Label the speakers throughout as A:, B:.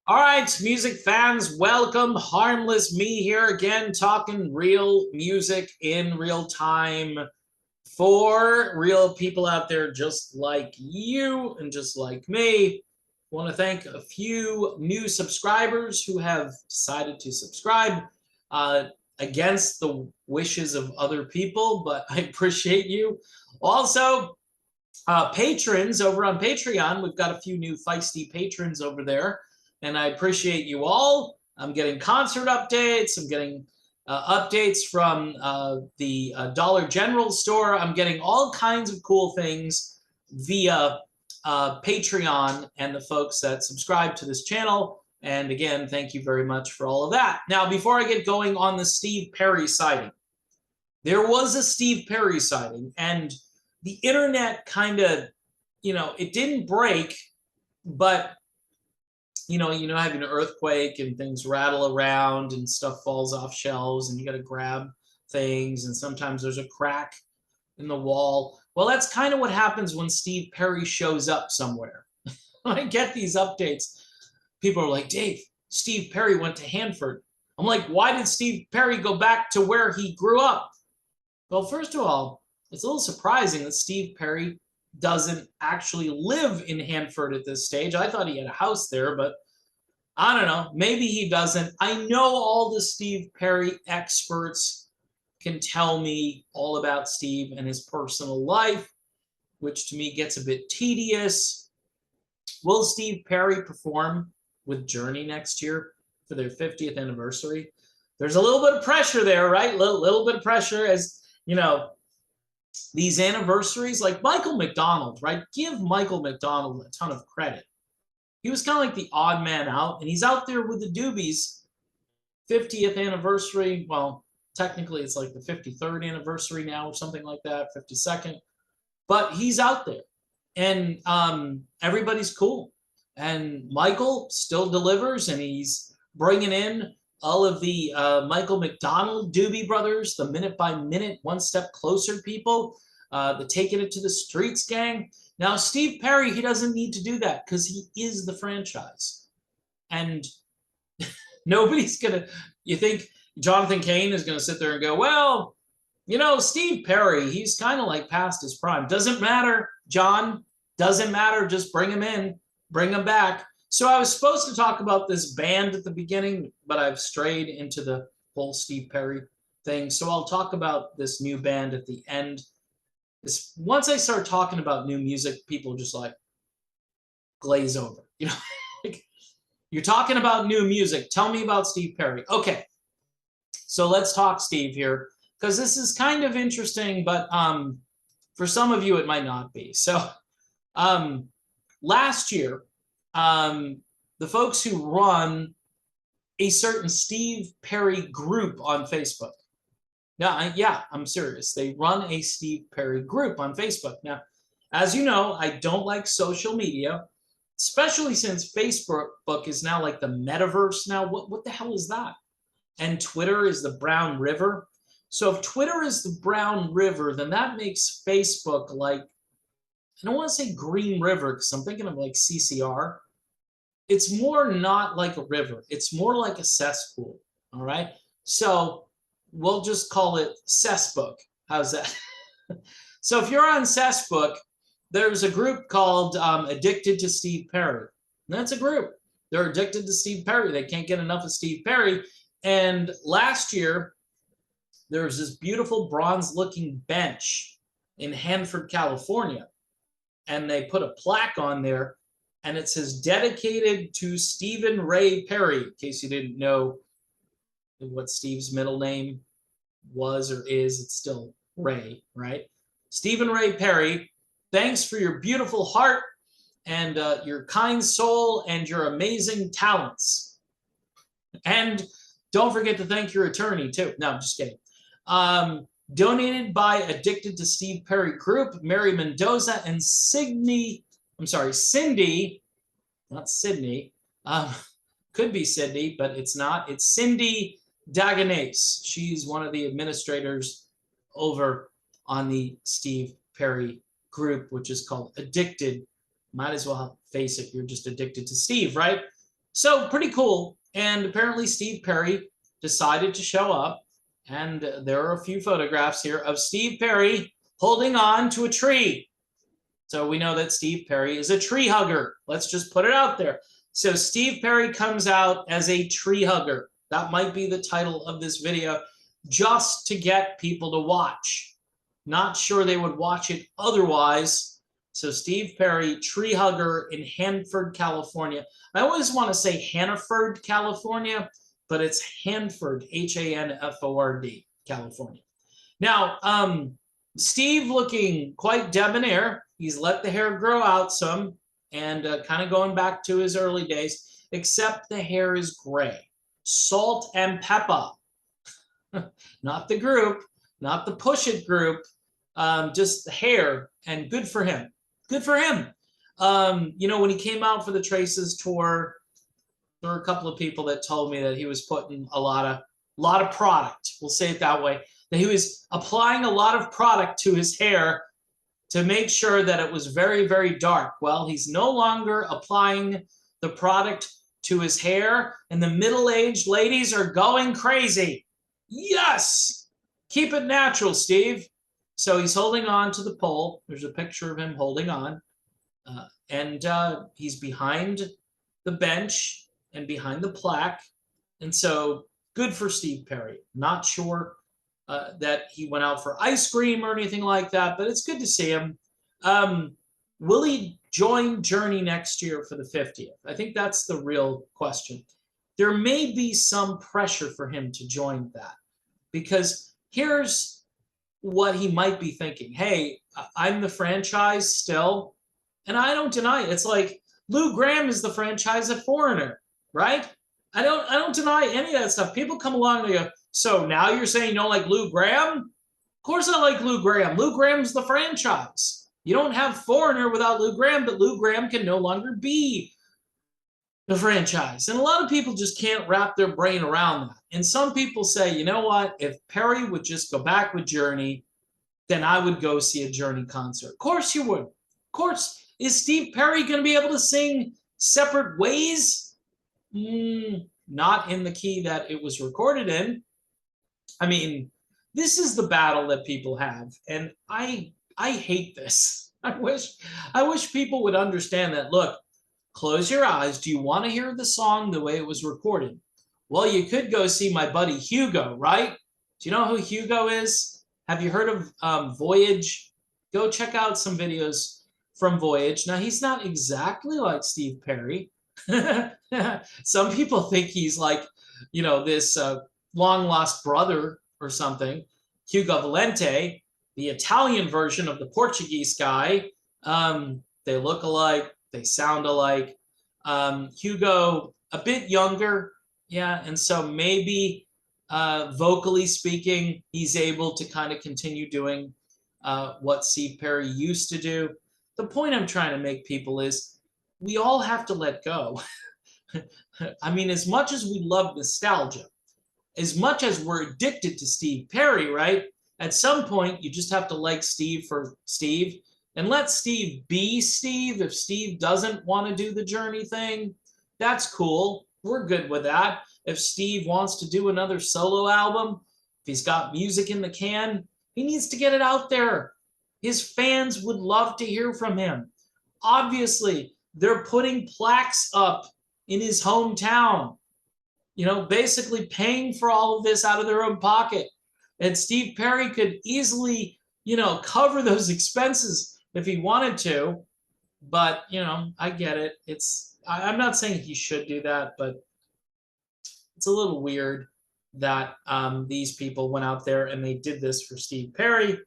A: All right, music fans, welcome. Harmless me here again, talking real music in real time for real people out there just like you and just like me. I want to thank a few new subscribers who have decided to subscribe uh, against the wishes of other people, but I appreciate you. Also, patrons over on Patreon. We've got a few new feisty patrons over there, and I appreciate you all. I'm getting concert updates. I'm getting updates from the Dollar General store. I'm getting all kinds of cool things via Patreon and the folks that subscribe to this channel. And again, thank you very much for all of that. Now, before I get going on the Steve Perry sighting, there was a Steve Perry sighting, and the internet kind of, it didn't break, but having an earthquake and things rattle around and stuff falls off shelves and you got to grab things, and sometimes there's a crack in the wall. Well, that's kind of what happens when Steve Perry shows up somewhere. When I get these updates, people are like, Dave, Steve Perry went to Hanford. I'm like, why did Steve Perry go back to where he grew up? Well, first of all, it's a little surprising that Steve Perry doesn't actually live in Hanford at this stage. I thought he had a house there, but I don't know. Maybe he doesn't. I know all the Steve Perry experts can tell me all about Steve and his personal life, which to me gets a bit tedious. Will Steve Perry perform with Journey next year for their 50th anniversary? There's a little bit of pressure there, right? Little bit of pressure, as these anniversaries, like Michael McDonald, right? Give Michael McDonald a ton of credit. He was kind of like the odd man out, and he's out there with the Doobies. 50th anniversary. Well, technically it's like the 53rd anniversary now or something like that, 52nd. But he's out there, and everybody's cool. And Michael still delivers, and he's bringing in all of the Michael McDonald Doobie Brothers, the Minute by Minute, One Step Closer people, the Taking It to the Streets gang. Now, Steve Perry, he doesn't need to do that because he is the franchise. And nobody's going to, you think Jonathan Cain is going to sit there and go, well, Steve Perry, he's kind of like past his prime. Doesn't matter, John. Doesn't matter. Just bring him in. Bring him back. So I was supposed to talk about this band at the beginning, but I've strayed into the whole Steve Perry thing. So I'll talk about this new band at the end. Once I start talking about new music, people just like glaze over. Like, you're talking about new music. Tell me about Steve Perry. Okay, so let's talk Steve here, because this is kind of interesting, but for some of you it might not be. So last year, the folks who run a certain Steve Perry group on Facebook. Now, yeah, I'm serious. They run a Steve Perry group on Facebook. Now, as you know, I don't like social media, especially since Facebook is now like the metaverse now. What the hell is that? And Twitter is the Brown River. So if Twitter is the Brown River, then that makes Facebook like, I don't want to say Green River because I'm thinking of like CCR. It's more not like a river. It's more like a cesspool, all right? So we'll just call it Cessbook. How's that? So if you're on Cessbook, there's a group called Addicted to Steve Perry. And that's a group. They're addicted to Steve Perry. They can't get enough of Steve Perry. And last year, there was this beautiful bronze-looking bench in Hanford, California. And they put a plaque on there, and it says, dedicated to Stephen Ray Perry, in case you didn't know what Steve's middle name was or is. It's still Ray, right? Stephen Ray Perry, thanks for your beautiful heart and your kind soul and your amazing talents. And don't forget to thank your attorney, too. No, I'm just kidding. Donated by Addicted to Steve Perry Group, Mary Mendoza and Cindy, not Sydney, could be Sydney, but it's not. It's Cindy Daganese. She's one of the administrators over on the Steve Perry group, which is called Addicted. Might as well face it, you're just addicted to Steve, right? So pretty cool. And apparently Steve Perry decided to show up. And there are a few photographs here of Steve Perry holding on to a tree. So we know that Steve Perry is a tree hugger. Let's just put it out there. So Steve Perry comes out as a tree hugger. That might be the title of this video, just to get people to watch. Not sure they would watch it otherwise. So Steve Perry, tree hugger in Hanford, California. I always want to say Hannaford, California, but it's Hanford, Hanford, California. Now, Steve looking quite debonair. He's let the hair grow out some and kind of going back to his early days, except the hair is gray. Salt and pepper. Not the group, not the Push It group, just the hair, and good for him. Good for him. You know, when he came out for the Traces tour, there were a couple of people that told me that he was putting a lot of product, we'll say it that way, that he was applying a lot of product to his hair to make sure that it was very, very dark. Well, he's no longer applying the product to his hair, and the middle-aged ladies are going crazy. Yes! Keep it natural, Steve. So he's holding on to the pole. There's a picture of him holding on. And he's behind the bench and behind the plaque. And so good for Steve Perry. Not sure that he went out for ice cream or anything like that, but it's good to see him. Will he join Journey next year for the 50th? I think that's the real question. There may be some pressure for him to join that, because here's what he might be thinking. Hey, I'm the franchise still, and I don't deny it. It's like Lou Gramm is the franchise of Foreigner, right? I don't deny any of that stuff. People come along and they go, so now you're saying you don't like Lou Gramm? Of course I like Lou Gramm. Lou Gramm's the franchise. You don't have Foreigner without Lou Gramm, but Lou Gramm can no longer be the franchise. And a lot of people just can't wrap their brain around that. And some people say, you know what, if Perry would just go back with Journey, then I would go see a Journey concert. Of course you would. Of course. Is Steve Perry going to be able to sing Separate Ways? Not in the key that it was recorded in. I mean, this is the battle that people have. And I hate this. I wish people would understand that. Look, close your eyes. Do you want to hear the song the way it was recorded? Well, you could go see my buddy Hugo, right? Do you know who Hugo is? Have you heard of Voyage? Go check out some videos from Voyage. Now, he's not exactly like Steve Perry. Some people think he's like, you know, this long-lost brother or something. Hugovalente, the Italian version of the Portuguese guy. They look alike. They sound alike. Hugo, a bit younger, yeah, and so maybe vocally speaking, he's able to kind of continue doing what Steve Perry used to do. The point I'm trying to make, people, is we all have to let go. I mean, as much as we love nostalgia, as much as we're addicted to Steve Perry, right? At some point, you just have to like Steve for Steve. And let Steve be Steve. If Steve doesn't want to do the Journey thing, that's cool. We're good with that. If Steve wants to do another solo album, if he's got music in the can, he needs to get it out there. His fans would love to hear from him. Obviously, they're putting plaques up in his hometown, you know, basically paying for all of this out of their own pocket. And Steve Perry could easily, you know, cover those expenses if he wanted to, but, you know, I get it. I'm not saying he should do that, but it's a little weird that these people went out there and they did this for Steve Perry.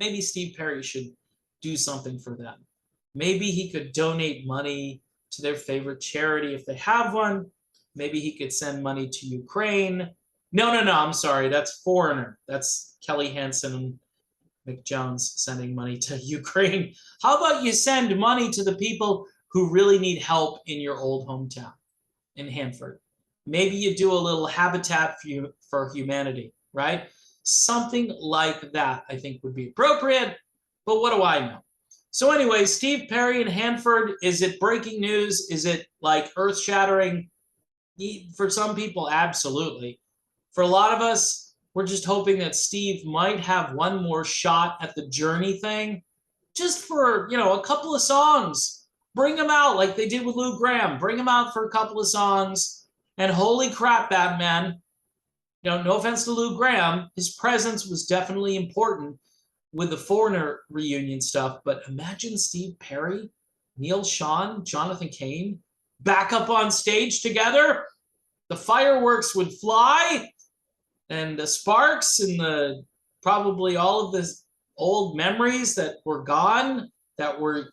A: Maybe Steve Perry should do something for them. Maybe he could donate money to their favorite charity if they have one. Maybe he could send money to Ukraine. No, I'm sorry. That's Foreigner. That's Kelly Hansen and Mick Jones sending money to Ukraine. How about you send money to the people who really need help in your old hometown in Hanford? Maybe you do a little Habitat for Humanity, right? Something like that, I think, would be appropriate. But what do I know? So anyway, Steve Perry and Hanford, is it breaking news? Is it like earth-shattering? For some people, absolutely. For a lot of us, we're just hoping that Steve might have one more shot at the Journey thing, just for, a couple of songs. Bring him out like they did with Lou Gramm. Bring him out for a couple of songs. And holy crap, Batman, no offense to Lou Gramm, his presence was definitely important with the Foreigner reunion stuff, but imagine Steve Perry, Neil Schon, Jonathan Cain back up on stage together. The fireworks would fly, and the sparks and the probably all of the old memories that were gone, that were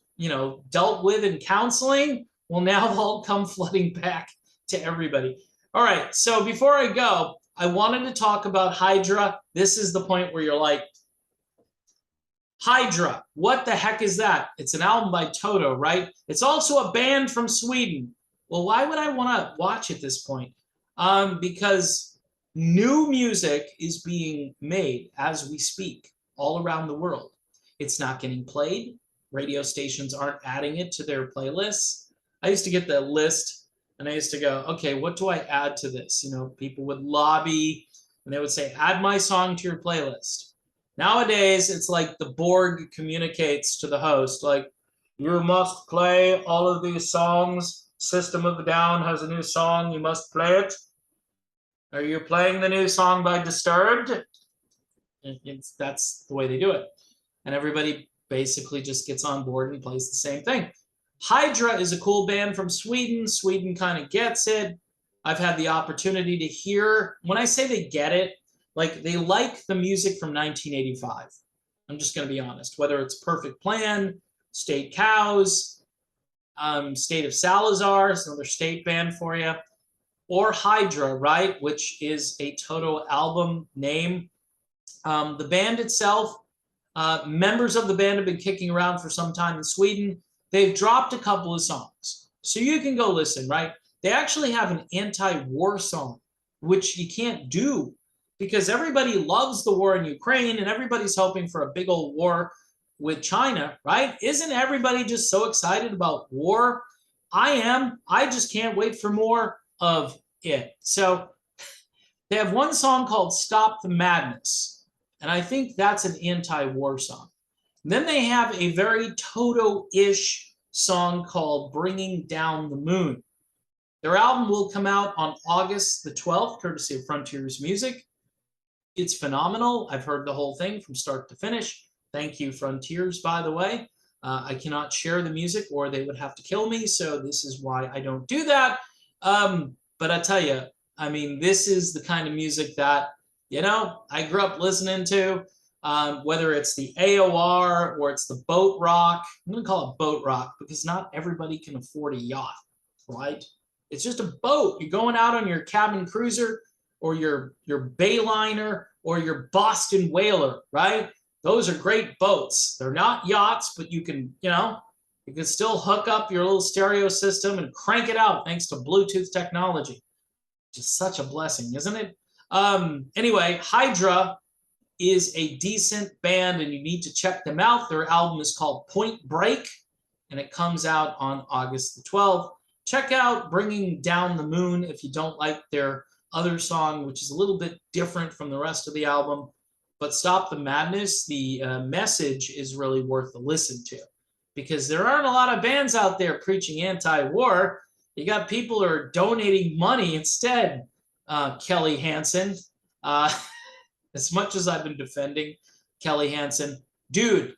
A: dealt with in counseling, will now all come flooding back to everybody. All right, so before I go, I wanted to talk about Hydra. This is the point where you're like, Hydra, what the heck is that? It's an album by Toto, right? It's also a band from Sweden. Well, why would I want to watch at this point? Because new music is being made as we speak all around the world. It's not getting played. Radio stations aren't adding it to their playlists. I used to get the list and I used to go, okay, what do I add to this? People would lobby and they would say, add my song to your playlist. Nowadays, it's like the Borg communicates to the host, like, you must play all of these songs. System of a Down has a new song. You must play it. Are you playing the new song by Disturbed? That's the way they do it. And everybody basically just gets on board and plays the same thing. Hydra is a cool band from Sweden. Sweden kind of gets it. I've had the opportunity to hear, when I say they get it, like they like the music from 1985. I'm just going to be honest. Whether it's Perfect Plan, State Cows, State of Salazar, is another state band for you, or Hydra, right, which is a Toto album name. The band itself, members of the band have been kicking around for some time in Sweden. They've dropped a couple of songs. So you can go listen, right? They actually have an anti-war song, which you can't do because everybody loves the war in Ukraine and everybody's hoping for a big old war with China, right? Isn't everybody just so excited about war? I am. I just can't wait for more of it. So they have one song called Stop the Madness, and I think that's an anti-war song. And then they have a very Toto-ish song called Bringing Down the Moon. Their album will come out on August the 12th, courtesy of Frontiers Music. It's phenomenal. I've heard the whole thing from start to finish. Thank you, Frontiers, by the way. I cannot share the music or they would have to kill me, so this is why I don't do that. But I tell you, I mean, this is the kind of music that, I grew up listening to, whether it's the AOR or it's the boat rock. I'm going to call it boat rock because not everybody can afford a yacht, right? It's just a boat. You're going out on your cabin cruiser or your Bayliner or your Boston Whaler, right? Those are great boats. They're not yachts, but you can, you can still hook up your little stereo system and crank it out thanks to Bluetooth technology. Just such a blessing, isn't it? Anyway, Hydra is a decent band and you need to check them out. Their album is called Point Break and it comes out on August the 12th. Check out Bringing Down the Moon if you don't like their other song, which is a little bit different from the rest of the album. But Stop the Madness, the message is really worth a listen to because there aren't a lot of bands out there preaching anti-war. You got people who are donating money instead, Kelly Hansen. As much as I've been defending Kelly Hansen, dude,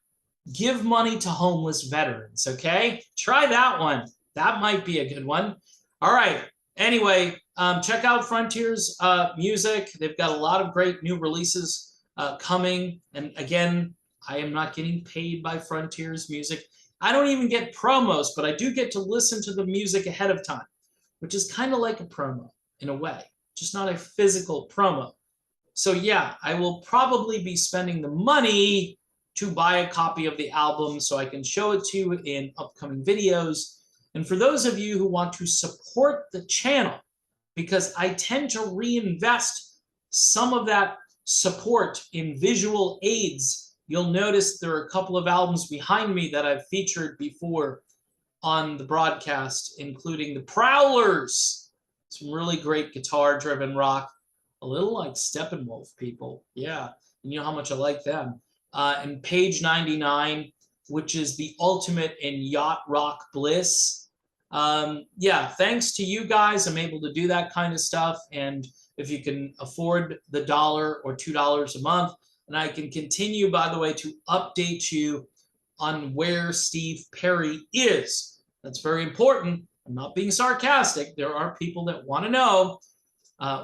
A: give money to homeless veterans, okay? Try that one. That might be a good one. All right. Anyway, check out Frontiers Music. They've got a lot of great new releases coming. And again, I am not getting paid by Frontiers Music. I don't even get promos, but I do get to listen to the music ahead of time, which is kind of like a promo in a way, just not a physical promo. So yeah, I will probably be spending the money to buy a copy of the album so I can show it to you in upcoming videos. And for those of you who want to support the channel, because I tend to reinvest some of that support in visual aids you'll notice there are a couple of albums behind me that I've featured before on the broadcast, including the Prowlers. Some really great guitar-driven rock, a little like Steppenwolf, people. Yeah, you know how much I like them. And Page 99, which is the ultimate in yacht rock bliss. Yeah, thanks to you guys, I'm able to do that kind of stuff. And if you can afford the $1 or $2 a month, and I can continue, by the way, to update you on where Steve Perry is. That's very important. I'm not being sarcastic. There are people that want to know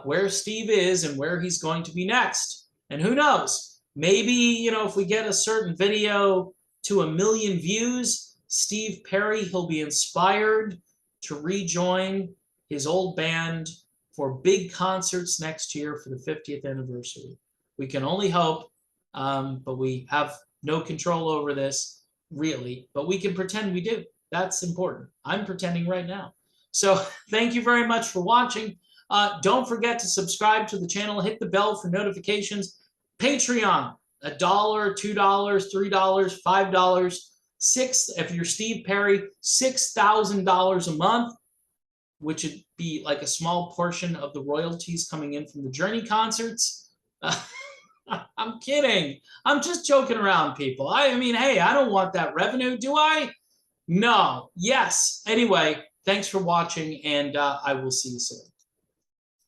A: where Steve is and where he's going to be next. And who knows? Maybe, you know, if we get a certain video to 1 million views, Steve Perry, he'll be inspired to rejoin his old band for big concerts next year for the 50th anniversary. We can only hope, but we have no control over this, really. But we can pretend we do. That's important. I'm pretending right now. So thank you very much for watching. Don't forget to subscribe to the channel. Hit the bell for notifications. Patreon, $1, $2, $3, $5, $6. If you're Steve Perry, $6,000 a month, which would be like a small portion of the royalties coming in from the Journey concerts. I'm kidding. I'm just joking around, people. I mean, hey, I don't want that revenue, do I? No. Yes. Anyway, thanks for watching, and I will see you soon.